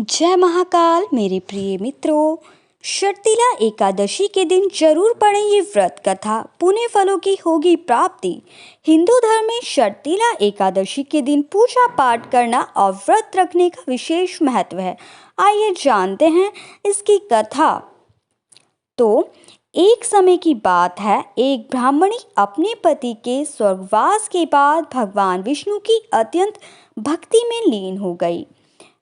जय महाकाल मेरे प्रिय मित्रों। शर्तिला एकादशी के दिन जरूर पढ़ें ये व्रत कथा, पुण्य फलों की होगी प्राप्ति। हिंदू धर्म में शर्तिला एकादशी के दिन पूजा पाठ करना और व्रत रखने का विशेष महत्व है। आइए जानते हैं इसकी कथा। तो एक समय की बात है, एक ब्राह्मणी अपने पति के स्वर्गवास के बाद भगवान विष्णु की अत्यंत भक्ति में लीन हो गई।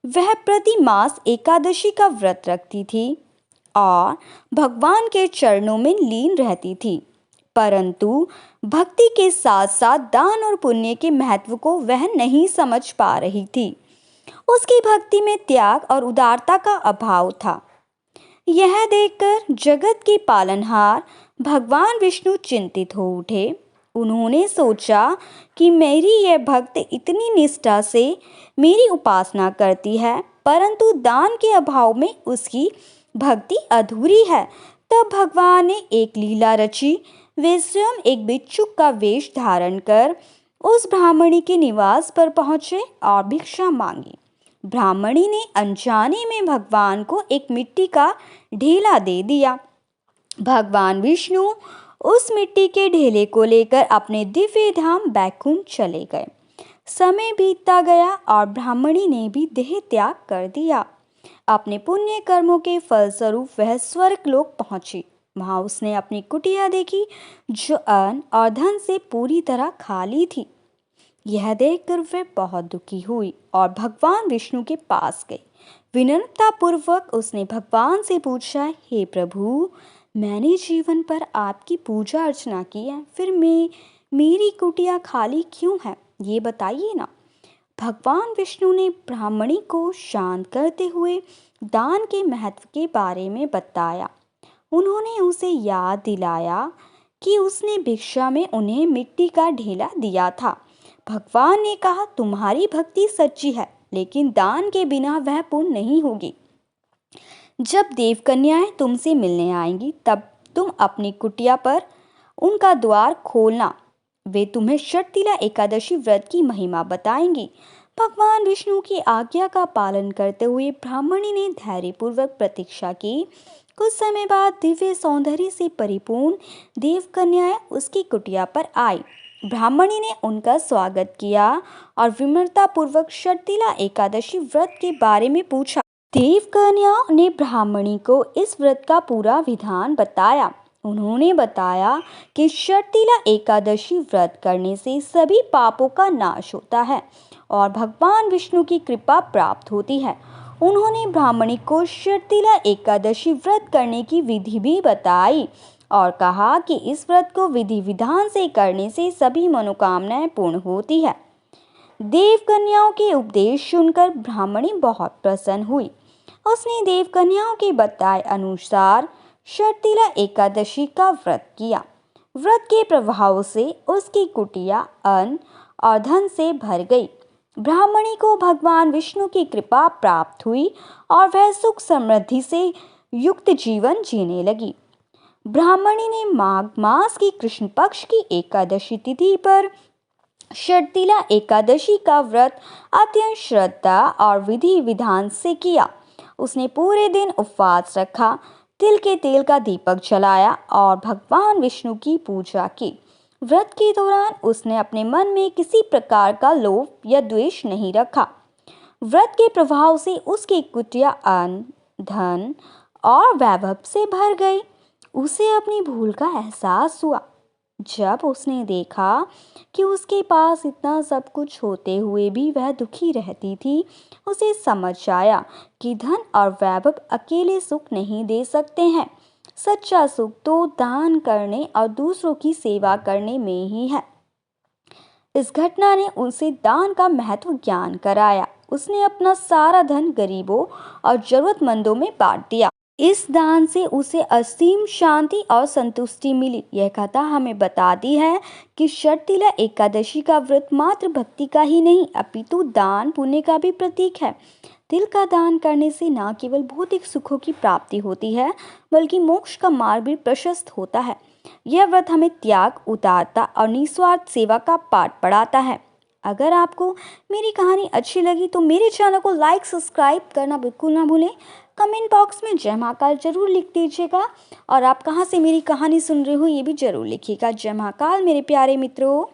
वह प्रति मास एकादशी का व्रत रखती थी और भगवान के चरणों में लीन रहती थी, परंतु भक्ति के साथ साथ दान और पुण्य के महत्व को वह नहीं समझ पा रही थी। उसकी भक्ति में त्याग और उदारता का अभाव था। यह देखकर जगत के पालनहार भगवान विष्णु चिंतित हो उठे। उन्होंने सोचा कि मेरी यह भक्त इतनी निष्ठा से मेरी उपासना करती है, परंतु दान के अभाव में उसकी भक्ति अधूरी है। तब भगवान ने एक लीला रची। वे स्वयं एक भिक्षुक का वेश धारण कर उस ब्राह्मणी के निवास पर पहुंचे और भिक्षा मांगी। ब्राह्मणी ने अनजाने में भगवान को एक मिट्टी का ढेला दे दिया। भगवान विष्णु उस मिट्टी के ढेले को लेकर अपने दिव्य धाम बैकुंठ चले गए। समय बीतता गया और ब्राह्मणी ने भी देह त्याग कर दिया। अपने पुण्य कर्मों के फलस्वरूप वह स्वर्ग लोक पहुंची। वहां उसने अपनी कुटिया देखी जो अन्न और धन से पूरी तरह खाली थी। यह देखकर वह बहुत दुखी हुई और भगवान विष्णु के पास गई। विनम्रता पूर्वक उसने भगवान से पूछा, हे प्रभु, मैंने जीवन पर आपकी पूजा अर्चना की है, फिर मेरी कुटिया खाली क्यों है, ये बताइए ना। भगवान विष्णु ने ब्राह्मणी को शांत करते हुए दान के महत्व के बारे में बताया। उन्होंने उसे याद दिलाया कि उसने भिक्षा में उन्हें मिट्टी का ढेला दिया था। भगवान ने कहा, तुम्हारी भक्ति सच्ची है, लेकिन दान के बिना वह पूर्ण नहीं होगी। जब देवकन्याएं तुमसे मिलने आएंगी, तब तुम अपनी कुटिया पर उनका द्वार खोलना। वे तुम्हें शर्तिला एकादशी व्रत की महिमा बताएंगी। भगवान विष्णु की आज्ञा का पालन करते हुए ब्राह्मणी ने धैर्यपूर्वक प्रतीक्षा की। कुछ समय बाद दिव्य सौंदर्य से परिपूर्ण देवकन्याएं उसकी कुटिया पर आई। ब्राह्मणी ने उनका स्वागत किया और विनम्रता पूर्वक शर्तिला एकादशी व्रत के बारे में पूछा। देवकन्या ने ब्राह्मणी को इस व्रत का पूरा विधान बताया। उन्होंने बताया कि शर्तिला एकादशी व्रत करने से सभी पापों का नाश होता है और भगवान विष्णु की कृपा प्राप्त होती है। उन्होंने ब्राह्मणी को शर्तिला एकादशी व्रत करने की विधि भी बताई और कहा कि इस व्रत को विधि विधान से करने से सभी मनोकामनाएं पूर्ण होती है। देवकन्याओं के उपदेश सुनकर ब्राह्मणी बहुत प्रसन्न हुई। उसने देवकन्याओं के बताए अनुसार शर्तिला एकादशी का व्रत किया। व्रत के प्रभाव से उसकी कुटिया अन्न और धन से भर गई। ब्राह्मणी को भगवान विष्णु की कृपा प्राप्त हुई और वह सुख समृद्धि से युक्त जीवन जीने लगी। ब्राह्मणी ने माघ मास की कृष्ण पक्ष की एकादशी तिथि पर शर्तिला एकादशी का व्रत अत्यंत श्रद्धा और विधि विधान से किया। उसने पूरे दिन उपवास रखा, तिल के तेल का दीपक जलाया और भगवान विष्णु की पूजा की। व्रत के दौरान उसने अपने मन में किसी प्रकार का लोभ या द्वेष नहीं रखा। व्रत के प्रभाव से उसकी कुटिया अन्न, धन और वैभव से भर गई। उसे अपनी भूल का एहसास हुआ। जब उसने देखा कि उसके पास इतना सब कुछ होते हुए भी वह दुखी रहती थी, उसे समझ आया कि धन और वैभव अकेले सुख नहीं दे सकते हैं। सच्चा सुख तो दान करने और दूसरों की सेवा करने में ही है। इस घटना ने उसे दान का महत्व ज्ञान कराया। उसने अपना सारा धन गरीबों और जरूरतमंदों में बांट दिया। इस दान से उसे असीम शांति और संतुष्टि मिली। यह कथा हमें बताती है कि शर्तिला एकादशी का व्रत मात्र भक्ति का ही नहीं, अपितु दान पुण्य का भी प्रतीक है। तिल का दान करने से न केवल भौतिक सुखों की प्राप्ति होती है, बल्कि मोक्ष का मार्ग भी प्रशस्त होता है। यह व्रत हमें त्याग, उदारता और निस्वार्थ सेवा का पाठ पढ़ाता है। अगर आपको मेरी कहानी अच्छी लगी तो मेरे चैनल को लाइक सब्सक्राइब करना बिल्कुल ना भूलें। कमेंट बॉक्स में जय महाकाल जरूर लिख दीजिएगा और आप कहाँ से मेरी कहानी सुन रहे हो ये भी जरूर लिखिएगा। जय महाकाल मेरे प्यारे मित्रों।